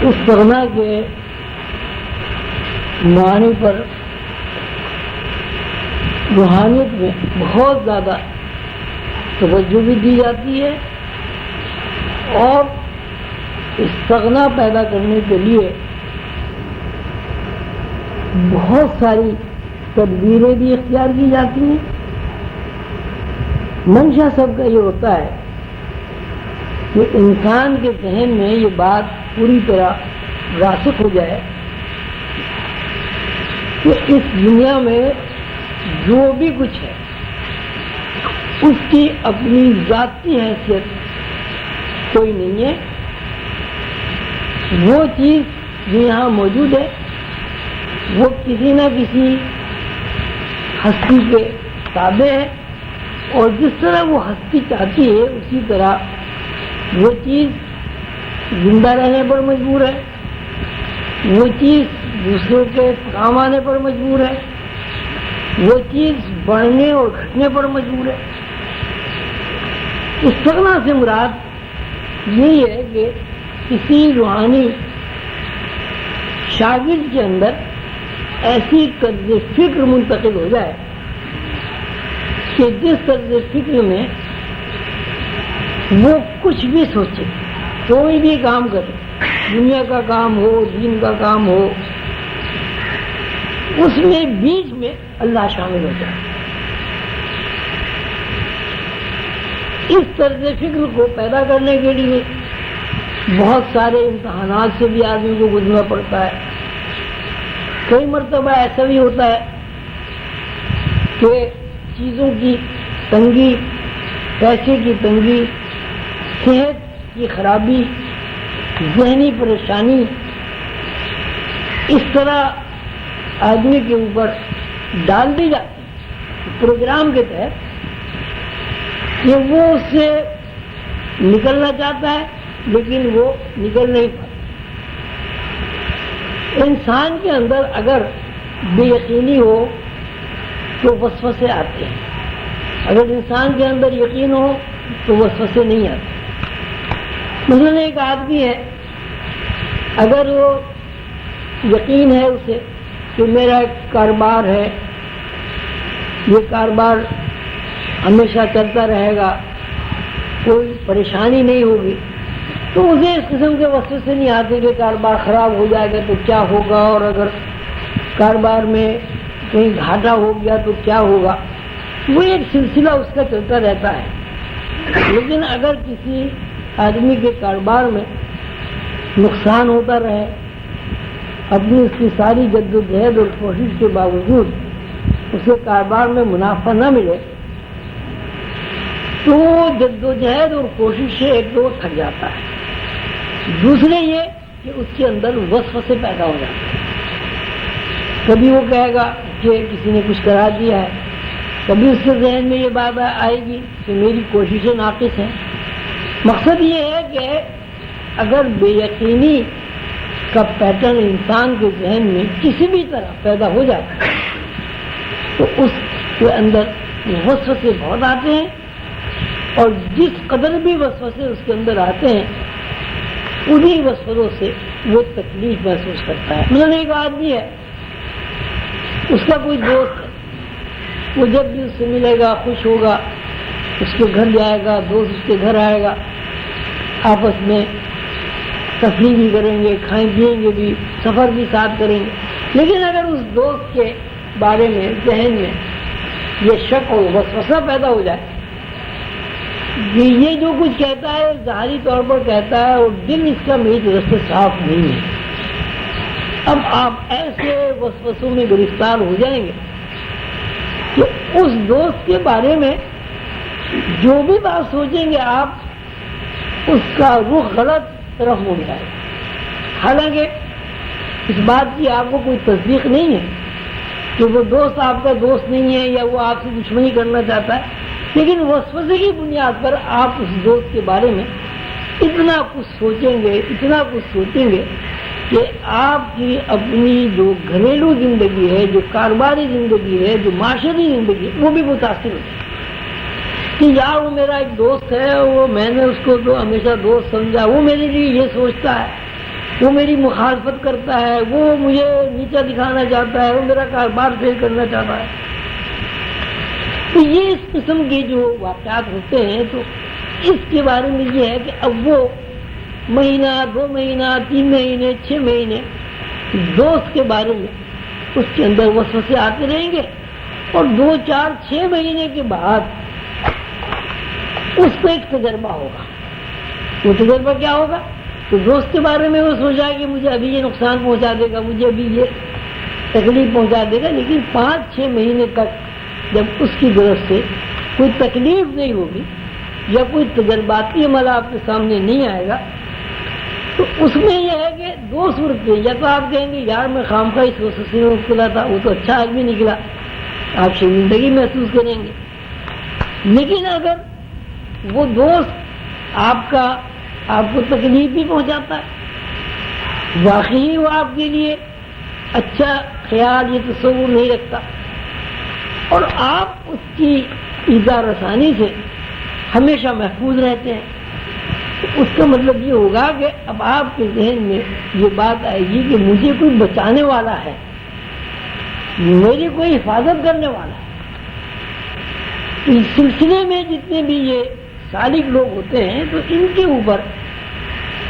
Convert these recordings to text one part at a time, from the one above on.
استغنا کے معنی پر روحانیت میں بہت زیادہ توجہ بھی دی جاتی ہے، اور استغنا پیدا کرنے کے لیے بہت ساری تدبیریں بھی اختیار کی جاتی ہیں۔ منشا سب کا یہ ہوتا ہے کہ انسان کے ذہن میں یہ بات پوری طرح راسخ ہو جائے کہ اس دنیا میں جو بھی کچھ ہے اس کی اپنی ذاتی حیثیت کوئی نہیں ہے، وہ چیز جو یہاں موجود ہے وہ کسی نہ کسی ہستی کے تابع ہے، اور جس طرح وہ ہستی چاہتی ہے اسی طرح وہ چیز زندہ رہنے پر مجبور ہے، وہ چیز دوسروں کے کام آنے پر مجبور ہے، وہ چیز بڑھنے اور گھٹنے پر مجبور ہے۔ استغنا سے مراد یہی ہے کہ کسی روحانی شاگرد کے اندر ایسی طرز فکر منتقل ہو جائے کہ جس طرز فکر میں وہ کچھ بھی سوچے، کوئی بھی کام کرے، دنیا کا کام ہو، دین کا کام ہو، اس میں بیچ میں اللہ شامل ہو جائے۔ اس طرز فکر کو پیدا کرنے کے لیے بہت سارے امتحانات سے بھی آدمی کو گزرنا پڑتا ہے۔ کئی مرتبہ ایسا بھی ہوتا ہے کہ چیزوں کی تنگی، پیسے کی تنگی، صحت کی خرابی، ذہنی پریشانی اس طرح آدمی کے اوپر ڈال دی جاتی ہے پروگرام کے تحت کہ وہ اس سے نکلنا چاہتا ہے لیکن وہ نکل نہیں پاتا۔ انسان کے اندر اگر بے یقینی ہو تو وسوسے آتے ہیں، اگر انسان کے اندر یقین ہو تو وسوسے نہیں آتے۔ مثلاً ایک آدمی ہے، اگر وہ یقین ہے اسے کہ میرا ایک کاروبار ہے، یہ کاروبار ہمیشہ چلتا رہے گا، کوئی پریشانی نہیں ہوگی، تو اسے اس قسم کے وسوسے نہیں آتے کہ کاروبار خراب ہو جائے گا تو کیا ہوگا، اور اگر کاروبار میں کہیں گھاٹا ہو گیا تو کیا ہوگا۔ وہ ایک سلسلہ اس کا چلتا رہتا ہے۔ لیکن اگر کسی آدمی کے کاروبار میں نقصان ہوتا رہے، اپنی اس کی ساری جد و جہد اور کوشش کے باوجود اسے کاروبار میں منافع نہ ملے، تو جد و جہد اور کوشش سے ایک تو تھک جاتا ہے، دوسرے یہ کہ اس کے اندر وسوسے پیدا ہو جاتے ہیں۔ کبھی وہ کہے گا کہ کسی نے کچھ کرا دیا ہے، کبھی اس کے ذہن میں یہ بات آئے گی کہ میری کوششیں ناقص ہیں۔ مقصد یہ ہے کہ اگر بے یقینی کا پیٹرن انسان کے ذہن میں کسی بھی طرح پیدا ہو جاتا ہے تو اس کے اندر وسوسے بہت آتے ہیں، اور جس قدر بھی وسوسے اس کے اندر آتے ہیں انہی وسوسوں سے وہ تکلیف محسوس کرتا ہے۔ مثلاً ایک آدمی ہے، اس کا کوئی دوست ہے، وہ جب بھی اس سے ملے گا خوش ہوگا، اس کے گھر جائے گا، دوست اس کے گھر آئے گا، آپس میں تفریح بھی کریں گے، کھائیں پیئیں گے بھی، سفر بھی ساتھ کریں گے۔ لیکن اگر اس دوست کے بارے میں ذہن میں یہ شک اور وسوسہ پیدا ہو جائے کہ یہ جو کچھ کہتا ہے ظاہری طور پر کہتا ہے اور دل اس کا میری طرف سے صاف نہیں ہے، اب آپ ایسے وسوسوں میں گرفتار ہو جائیں گے کہ اس دوست کے بارے میں جو بھی بات سوچیں گے آپ اس کا رخ غلط طرف مڑ جائے۔ حالانکہ اس بات کی آپ کو کوئی تصدیق نہیں ہے کہ وہ دوست آپ کا دوست نہیں ہے یا وہ آپ سے دشمنی کرنا چاہتا ہے، لیکن وسوسے کی بنیاد پر آپ اس دوست کے بارے میں اتنا کچھ سوچیں گے، اتنا کچھ سوچیں گے کہ آپ کی اپنی جو گھریلو زندگی ہے، جو کاروباری زندگی ہے، جو معاشرتی زندگی ہے، وہ بھی متاثر ہوتی ہے کہ یار وہ میرا ایک دوست ہے، وہ میں نے اس کو تو ہمیشہ دوست سمجھا، وہ میرے لیے یہ سوچتا ہے، وہ میری مخالفت کرتا ہے، وہ مجھے نیچا دکھانا چاہتا ہے، وہ میرا کاروبار فیل کرنا چاہتا ہے. تو یہ اس قسم کے جو واقعات ہوتے ہیں، تو اس کے بارے میں یہ ہے کہ اب وہ مہینہ 2 مہینہ 3 مہینے 6 مہینے دوست کے بارے میں اس کے اندر وسوسے آتے رہیں گے، اور 2 4 6 مہینے کے بعد اس کو ایک تجربہ ہوگا. وہ تجربہ کیا ہوگا؟ تو دوست کے بارے میں وہ سوچا کہ مجھے ابھی یہ نقصان پہنچا دے گا، مجھے ابھی یہ تکلیف پہنچا دے گا، لیکن 5 6 مہینے تک جب اس کی طرف سے کوئی تکلیف نہیں ہوگی یا کوئی تجرباتی عمل آپ کے سامنے نہیں آئے گا، تو اس میں یہ ہے کہ 2 صورتیں، یا تو آپ کہیں گے یار میں خامخواہ اس وسوسے میں مبتلا تھا، وہ تو اچھا آدمی نکلا، آپ شرمندگی محسوس کریں گے. لیکن اگر وہ دوست آپ کو تکلیف بھی پہنچاتا ہے، واقعی وہ آپ کے لیے اچھا خیال یا تصور نہیں رکھتا، اور آپ اس کی ایذا رسانی سے ہمیشہ محفوظ رہتے ہیں، تو اس کا مطلب یہ ہوگا کہ اب آپ کے ذہن میں یہ بات آئے گی کہ مجھے کوئی بچانے والا ہے، میری کوئی حفاظت کرنے والا ہے. اس سلسلے میں جتنے بھی یہ سالک لوگ ہوتے ہیں، تو ان کے اوپر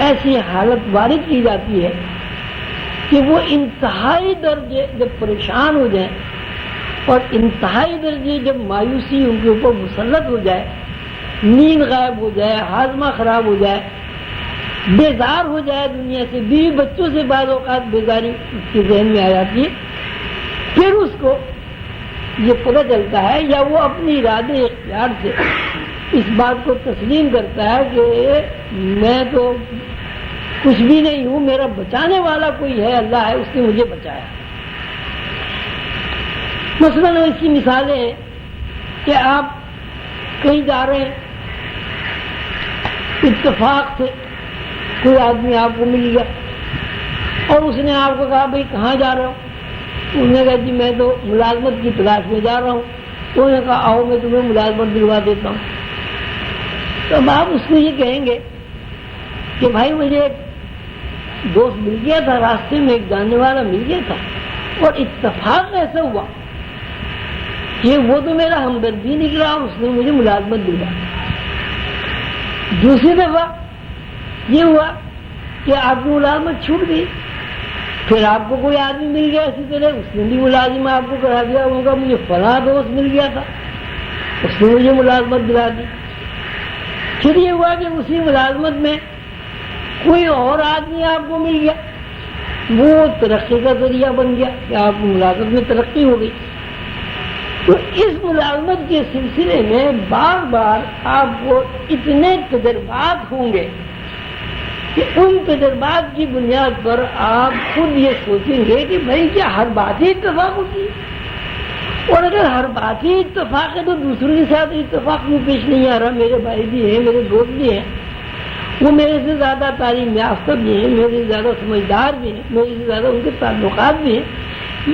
ایسی حالت وارد کی جاتی ہے کہ وہ انتہائی درجے جب پریشان ہو جائیں اور انتہائی درجے جب مایوسی ان کے اوپر مسلط ہو جائے، نیند غائب ہو جائے، ہاضمہ خراب ہو جائے، بیزار ہو جائے دنیا سے، بیوی بچوں سے بعض اوقات بیزاری اس کے ذہن میں آ جاتی ہے، پھر اس کو یہ پتہ چلتا ہے یا وہ اپنی ارادے اختیار سے اس بات کو تسلیم کرتا ہے کہ میں تو کچھ بھی نہیں ہوں، میرا بچانے والا کوئی ہے، اللہ ہے، اس نے مجھے بچایا. مثلاً اس کی مثالیں ہیں کہ آپ کہیں جا رہے ہیں، اتفاق سے کوئی آدمی آپ کو مل گیا اور اس نے آپ کو کہا بھائی کہاں جا رہے ہو؟ اس نے کہا جی میں تو ملازمت کی تلاش میں جا رہا ہوں. تو انہوں نے کہا آؤ میں تمہیں ملازمت دلوا دیتا ہوں. تو اب آپ اس کو یہ کہیں گے کہ بھائی مجھے ایک دوست مل گیا تھا، راستے میں ایک جاننے والا مل گیا تھا، اور اتفاق ایسا ہوا کہ وہ تو میرا ہمدردی نکلا اور اس نے مجھے ملازمت دلوا. دوسری دفعہ یہ ہوا کہ آپ کی ملازمت چھوٹ گئی، پھر آپ کو کوئی آدمی مل گیا اسی طرح، اس نے بھی ملازم آپ کو کرا دیا، ہوگا مجھے فلاں دوست مل گیا تھا، اس نے مجھے ملازمت دلا دی. پھر یہ ہوا کہ اسی ملازمت میں کوئی اور آدمی آپ کو مل گیا، وہ ترقی کا ذریعہ بن گیا کہ آپ کی ملازمت میں ترقی ہو گئی. تو اس ملازمت کے سلسلے میں بار بار آپ کو اتنے تجربات ہوں گے کہ ان تجربات کی بنیاد پر آپ خود یہ سوچیں گے کہ بھائی کیا ہر بات ہی اتفاق ہوتی ہے؟ اور اگر ہر بات ہی اتفاق ہے تو دوسروں کے ساتھ اتفاق کیوں پیش نہیں آ رہا؟ میرے بھائی بھی ہیں، میرے دوست بھی ہیں، وہ میرے سے زیادہ تعلیم یافتہ بھی ہیں، میرے سے زیادہ سمجھدار بھی ہیں، میرے سے زیادہ ان کے تعلقات بھی ہیں،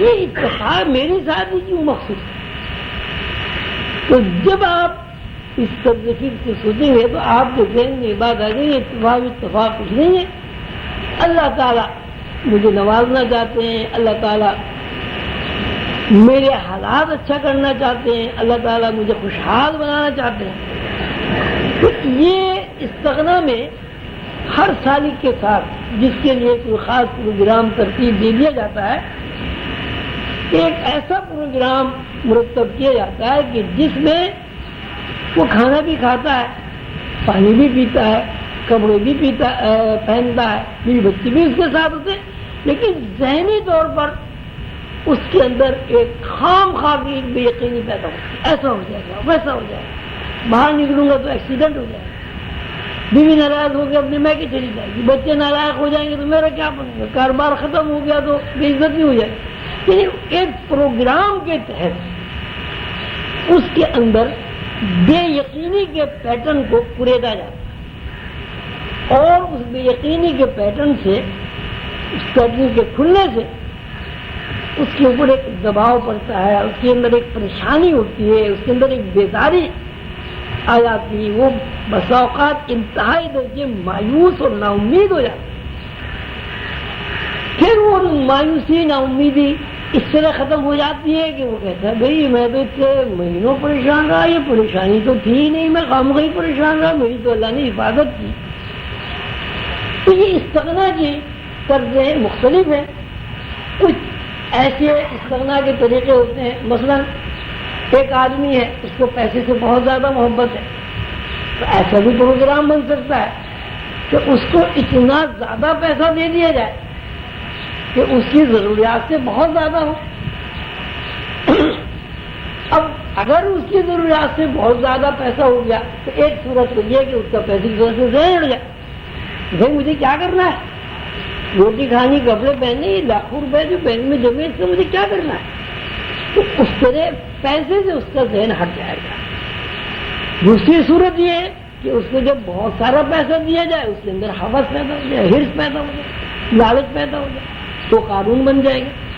یہ اتفاق میرے ساتھ ہی کیوں مخصوص ہے؟ تو جب آپ اس طرز فکر سے سوچیں گے تو آپ کے ذہن میں بات آ گئی اتفاق کچھ نہیں ہے. اللہ تعالیٰ مجھے نوازنا چاہتے ہیں، اللہ تعالیٰ میرے حالات اچھا کرنا چاہتے ہیں، اللہ تعالیٰ مجھے خوشحال بنانا چاہتے ہیں. تو یہ استغنا میں ہر سالک کے ساتھ جس کے لیے کوئی خاص پروگرام ترتیب دے دیا جاتا ہے، ایک ایسا پروگرام مرتب کیا جاتا ہے کہ جس میں وہ کھانا بھی کھاتا ہے، پانی بھی پیتا ہے، کپڑے بھی پہنتا ہے، میری بچی بھی اس کے ساتھ ہوتے ہیں، لیکن ذہنی طور پر اس کے اندر ایک خام خواہ کی بے یقینی پیدا ہوتی ہے، ایسا ہو جائے گا، ویسا ہو جائے گا، باہر نکلوں گا تو ایکسیڈنٹ ہو جائے گا، بیوی ناراض ہو گیا اپنے میکے چلی جائے گی، بچے ناراض ہو جائیں گے تو میرا کیا بنے گا، کاروبار ختم ہو گیا تو بے عزتی ہو جائے گی. یعنی ایک پروگرام کے تحت اس کے اندر بے یقینی کے پیٹرن کو کریدا جاتا ہے، اور اس بے یقینی کے پیٹرن سے، اس پیٹرن کے کھلنے سے اس کے اوپر ایک دباؤ پڑتا ہے، اس کے اندر ایک پریشانی ہوتی ہے، اس کے اندر ایک بیداری آ جاتی ہے، وہ بسا اوقات انتہائی درجے مایوس اور نا امید ہو جاتی ہے. پھر وہ مایوسی نا امیدی اس طرح ختم ہو جاتی ہے کہ وہ کہتا ہے بھئی میں تو اتنے مہینوں پریشان رہا، یہ پریشانی تو تھی ہی نہیں، میں خامخواہ پریشان رہا، میری تو اللہ نے حفاظت کی. تو یہ استغنا کے طرزیں مختلف ہیں. کچھ ایسے استغنا کے طریقے ہوتے ہیں، مثلا ایک آدمی ہے اس کو پیسے سے بہت زیادہ محبت ہے، تو ایسا بھی پروگرام بن سکتا ہے کہ اس کو اتنا زیادہ پیسہ دے دیا جائے کہ اس کی ضروریات سے بہت زیادہ ہو. اب اگر اس کی ضروریات سے بہت زیادہ پیسہ ہو گیا تو ایک صورت تو یہ کہ اس کا پیسے کی ضرورت سے زیادہ اڑ جائے. بھائی مجھے کیا کرنا ہے؟ روٹی کھانی، کپڑے پہننے، یہ لاکھوں روپے جو بینک میں جمے اس سے مجھے کیا کرنا ہے؟ تو اس طرح پیسے سے اس کا ذہن ہٹ جائے گا. دوسری صورت یہ ہے کہ اس کو جب بہت سارا پیسہ دیا جائے اس کے اندر ہوس پیدا ہو جائے، ہرس پیدا ہو جائے، لالچ پیدا ہو جائے، تو قانون بن جائے گا.